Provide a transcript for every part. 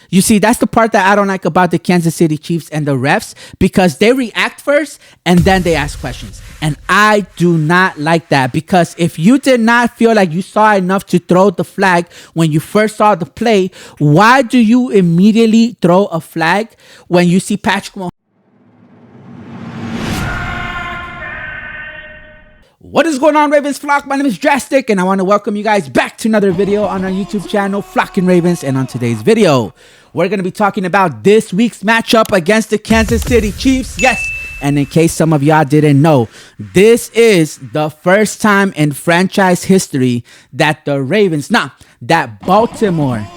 You see, that's the part that I don't like about the Kansas City Chiefs and the refs, because they react first and then they ask questions. And I do not like that, because if you did not feel like you saw enough to throw the flag when you first saw the play, why do you immediately throw a flag when you see Patrick Mahomes? What is going on, Ravens flock? My name is Drastic, and I want to welcome you guys back to another video on our YouTube channel, Flocking Ravens. And on today's video, we're going to be talking about this week's matchup against the Kansas City Chiefs. Yes, and in case some of y'all didn't know, this is the first time in franchise history that the Ravens, that Baltimore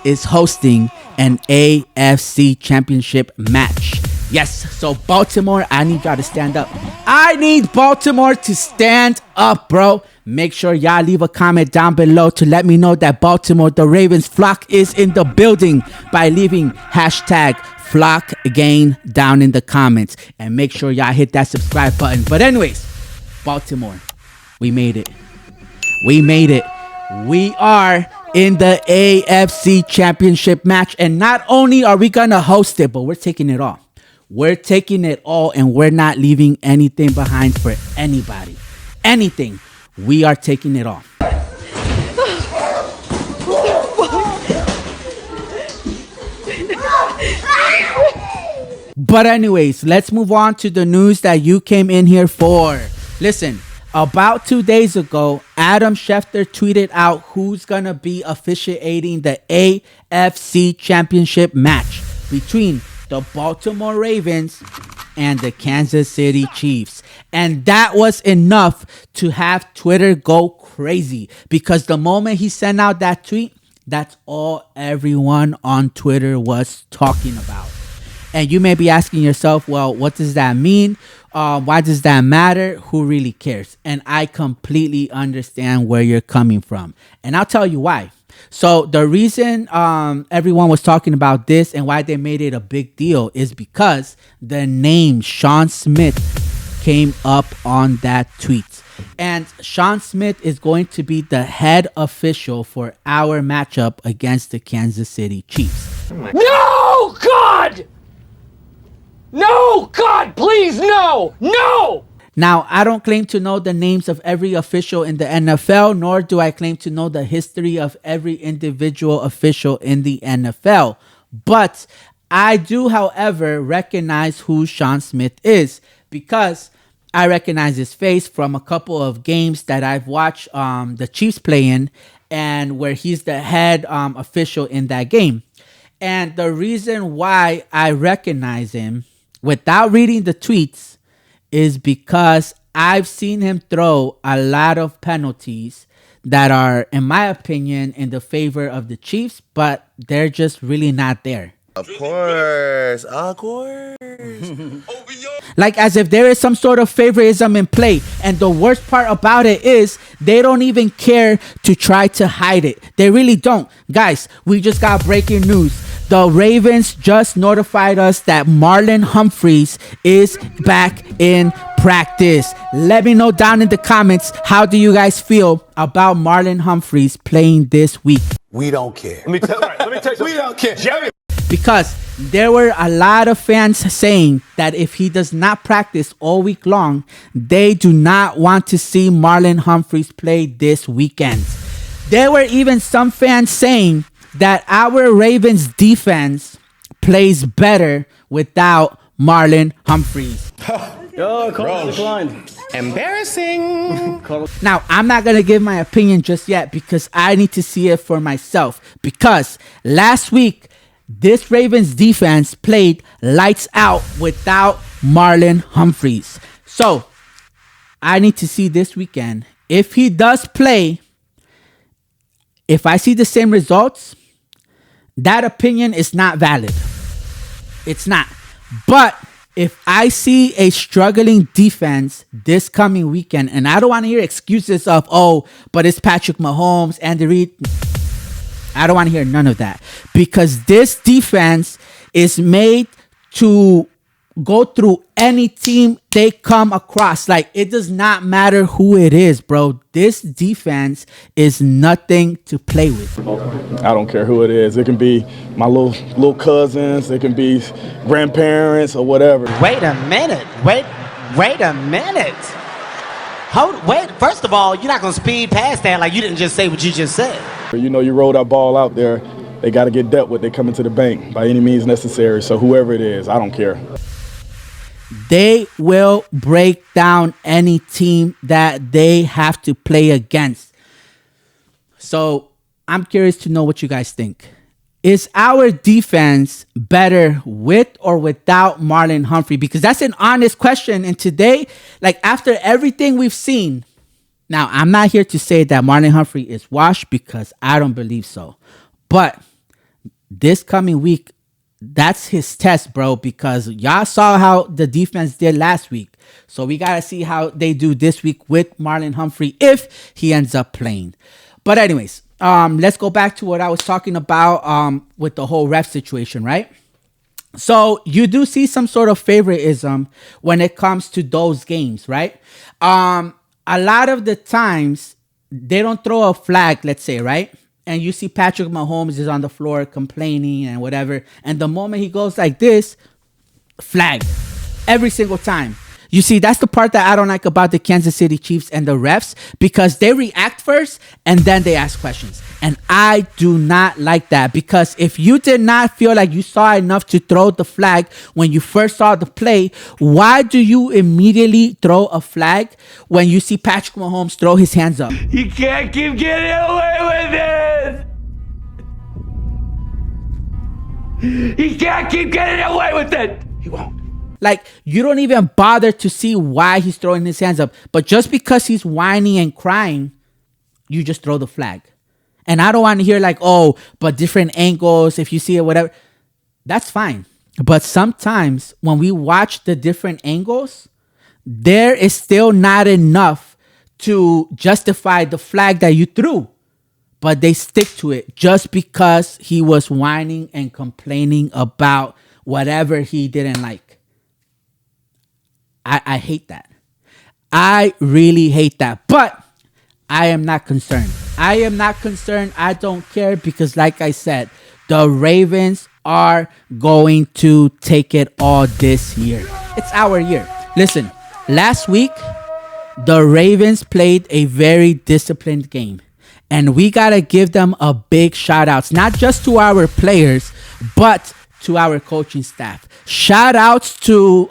is hosting an AFC championship match. Yes, so Baltimore, I need y'all to stand up. I need Baltimore to stand up, bro. Make sure y'all leave a comment down below to let me know that Baltimore, the Ravens flock, is in the building by leaving hashtag FlockGain down in the comments. And make sure y'all hit that subscribe button. But anyways, Baltimore, we made it. We made it. We are in the AFC championship match. And not only are we going to host it, but we're taking it all. We're taking it all, and we're not leaving anything behind for anybody. Anything. We are taking it all. But anyways, let's move on to the news that you came in here for. Listen, about 2 days ago, Adam Schefter tweeted out who's going to be officiating the AFC championship match between the Baltimore Ravens and the Kansas City Chiefs. And that was enough to have Twitter go crazy, because the moment he sent out that tweet, that's all everyone on Twitter was talking about. And you may be asking yourself, well, what does that mean? Why does that matter? Who really cares? And I completely understand where you're coming from. And I'll tell you why. So the reason everyone was talking about this and why they made it a big deal is because the name Sean Smith came up on that tweet. And Sean Smith is going to be the head official for our matchup against the Kansas City Chiefs. No, God! No, God, please, no! No! Now, I don't claim to know the names of every official in the NFL, nor do I claim to know the history of every individual official in the NFL. But I do, however, recognize who Sean Smith is, because I recognize his face from a couple of games that I've watched the Chiefs play in, and where he's the head official in that game. And the reason why I recognize him without reading the tweets is because I've seen him throw a lot of penalties that are, in my opinion, in the favor of the Chiefs, but they're just really not there. Of course. Like as if there is some sort of favoritism in play. And the worst part about it is they don't even care to try to hide it. They really don't. Guys, we just got breaking news. The Ravens just notified us that Marlon Humphrey is back in practice. Let me know down in the comments, how do you guys feel about Marlon Humphrey playing this week? We don't care. Let me tell you, We don't care. Jerry. Because there were a lot of fans saying that if he does not practice all week long, they do not want to see Marlon Humphrey play this weekend. There were even some fans saying that our Ravens defense plays better without Marlon Humphrey. Oh, call declined. Embarrassing. Now, I'm not going to give my opinion just yet, because I need to see it for myself. Because last week, this Ravens defense played lights out without Marlon Humphrey. So, I need to see this weekend. If he does play, if I see the same results, that opinion is not valid. It's not. But if I see a struggling defense this coming weekend, and I don't want to hear excuses of, oh, but it's Patrick Mahomes, Andy Reid. I don't want to hear none of that, because this defense is made to go through any team they come across. Like, it does not matter who it is, bro. This defense is nothing to play with. I don't care who it is. It can be my little cousins. It can be grandparents or whatever. Wait a minute. Wait a minute. Wait. First of all, you're not going to speed past that like you didn't just say what you just said. You know, you roll that ball out there, they got to get dealt with. They come into the bank by any means necessary. So whoever it is, I don't care. They will break down any team that they have to play against. So I'm curious to know what you guys think. Is our defense better with or without Marlon Humphrey? Because that's an honest question. And today, like, after everything we've seen, now I'm not here to say that Marlon Humphrey is washed, because I don't believe so. But this coming week, that's his test, bro, because y'all saw how the defense did last week. So we got to see how they do this week with Marlon Humphrey if he ends up playing. But anyways, let's go back to what I was talking about with the whole ref situation, right? So you do see some sort of favoritism when it comes to those games, right? A lot of the times they don't throw a flag, let's say, right? And you see Patrick Mahomes is on the floor complaining and whatever. And the moment he goes like this, flag. Every single time. You see, that's the part that I don't like about the Kansas City Chiefs and the refs, because they react first and then they ask questions. And I do not like that, because if you did not feel like you saw enough to throw the flag when you first saw the play, why do you immediately throw a flag when you see Patrick Mahomes throw his hands up? You can't keep getting away with it. He can't keep getting away with it. He won't. Like, you don't even bother to see why he's throwing his hands up. But just because he's whining and crying, you just throw the flag. And I don't want to hear like, oh, but different angles, if you see it, whatever. That's fine. But sometimes when we watch the different angles, there is still not enough to justify the flag that you threw. But they stick to it just because he was whining and complaining about whatever he didn't like. I hate that. I really hate that. But I am not concerned. I am not concerned. I don't care, because like I said, the Ravens are going to take it all this year. It's our year. Listen, last week, the Ravens played a very disciplined game. And we got to give them a big shout outs, not just to our players, but to our coaching staff. Shout outs to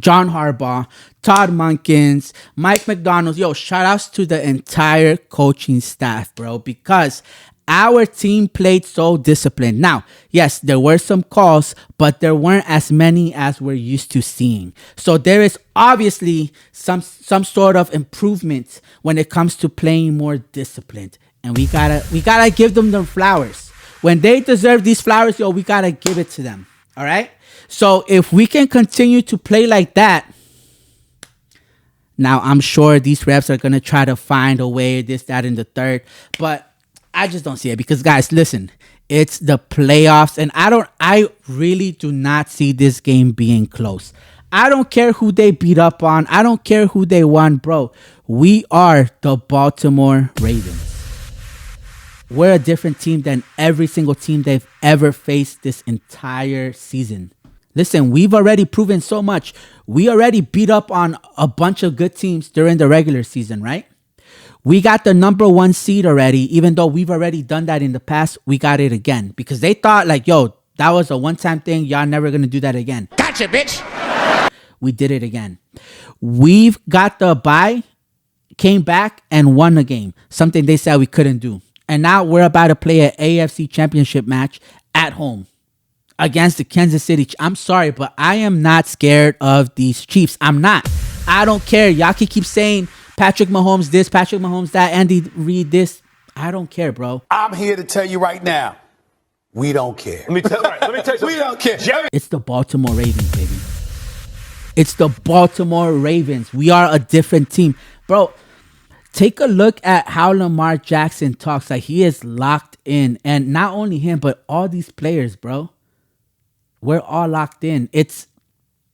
John Harbaugh, Todd Munkins, Mike McDonald. Yo, shout outs to the entire coaching staff, bro, because our team played so disciplined. Now, yes, there were some calls, but there weren't as many as we're used to seeing. So there is obviously some sort of improvement when it comes to playing more disciplined. And we gotta give them the flowers. When they deserve these flowers, yo, we gotta give it to them. All right? So if we can continue to play like that, now I'm sure these reps are going to try to find a way, this, that, and the third. But I just don't see it, because, guys, listen, it's the playoffs. And I really do not see this game being close. I don't care who they beat up on. I don't care who they won, bro. We are the Baltimore Ravens. We're a different team than every single team they've ever faced this entire season. Listen, we've already proven so much. We already beat up on a bunch of good teams during the regular season, right? We got the number 1 seed already, even though we've already done that in the past. We got it again because they thought like, yo, that was a one-time thing. Y'all never going to do that again. Gotcha, bitch. We did it again. We've got the bye, came back and won the game. Something they said we couldn't do. And now we're about to play an AFC championship match at home against the Kansas City. I'm sorry, but I am not scared of these Chiefs. I'm not. I don't care. Y'all can keep saying Patrick Mahomes this, Patrick Mahomes that, Andy Reid this. I don't care, bro. I'm here to tell you right now, we don't care. Let me tell you. We don't care. Jerry. It's the Baltimore Ravens, baby. It's the Baltimore Ravens. We are a different team. Bro, take a look at how Lamar Jackson talks. Like, he is locked in. And not only him, but all these players, bro. We're all locked in. It's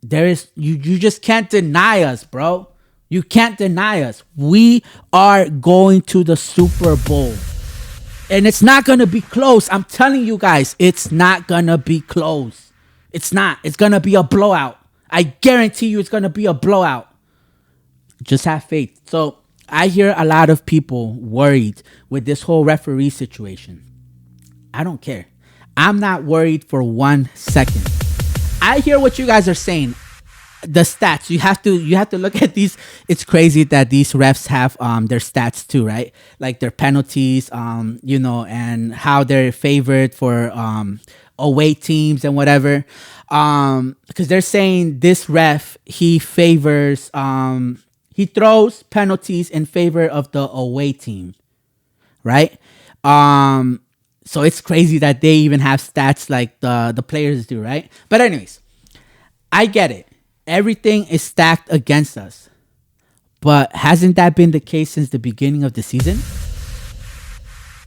There is you just can't deny us, bro. You can't deny us. We are going to the Super Bowl. And it's not going to be close. I'm telling you guys, it's not going to be close. It's not. It's going to be a blowout. I guarantee you it's going to be a blowout. Just have faith. So I hear a lot of people worried with this whole referee situation. I don't care. I'm not worried for 1 second. I hear what you guys are saying. The stats, you have to look at these. It's crazy that these refs have their stats too, right? Like their penalties, and how they're favored for away teams and whatever. Because they're saying this ref, he favors he throws penalties in favor of the away team, right? So it's crazy that they even have stats like the players do, right? But anyways, I get it. Everything is stacked against us. But hasn't that been the case since the beginning of the season?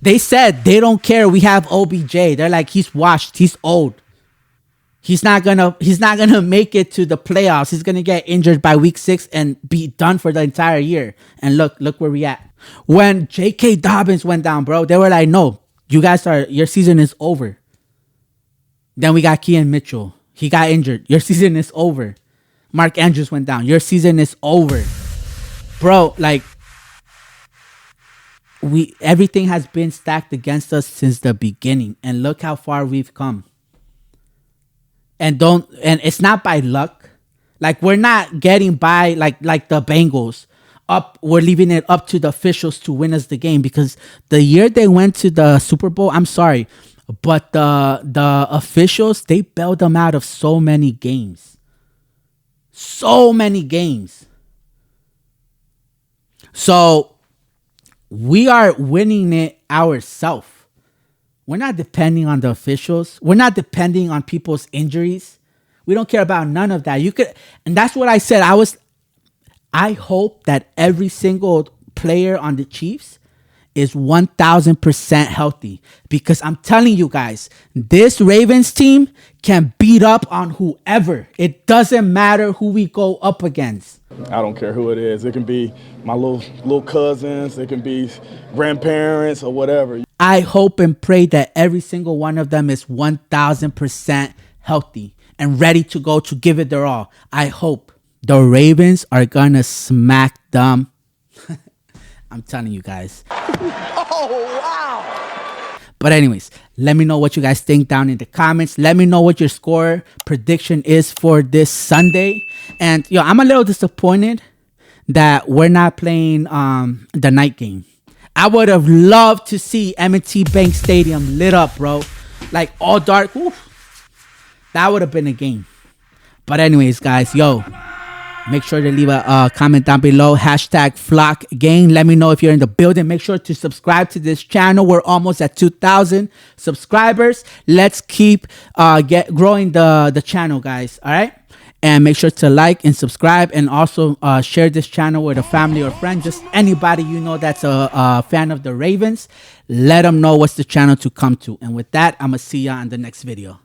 They said they don't care. We have OBJ. They're like, he's washed. He's old. He's not gonna make it to the playoffs. He's gonna get injured by week 6 and be done for the entire year. And look where we at. When J.K. Dobbins went down, bro, they were like, no, your season is over. Then we got Kean Mitchell. He got injured. Your season is over. Mark Andrews went down. Your season is over. Bro, like, everything has been stacked against us since the beginning. And look how far we've come. And it's not by luck. Like, we're not getting by like the Bengals. We're leaving it up to the officials to win us the game, because the year they went to the Super Bowl, I'm sorry, but the officials, they bailed them out of so many games. So many games. So we are winning it ourselves. We're not depending on the officials. We're not depending on people's injuries. We don't care about none of that. And that's what I said. I hope that every single player on the Chiefs is 1,000% healthy, because I'm telling you guys, this Ravens team can beat up on whoever. It doesn't matter who we go up against. I don't care who it is. It can be my little cousins. It can be grandparents or whatever. I hope and pray that every single one of them is 1,000% healthy and ready to go to give it their all. I hope. The Ravens are going to smack them. I'm telling you guys. Oh, wow. But anyways, let me know what you guys think down in the comments. Let me know what your score prediction is for this Sunday. And I'm a little disappointed that we're not playing the night game. I would have loved to see M&T Bank Stadium lit up, bro. Like all dark. Oof. That would have been a game. But anyways, guys, make sure to leave a comment down below. #FlockGang. Let me know if you're in the building. Make sure to subscribe to this channel. We're almost at 2,000 subscribers. Let's keep growing the channel, guys. All right? And make sure to like and subscribe, and also share this channel with a family or friend. Just anybody you know that's a fan of the Ravens. Let them know what's the channel to come to. And with that, I'm going to see you on the next video.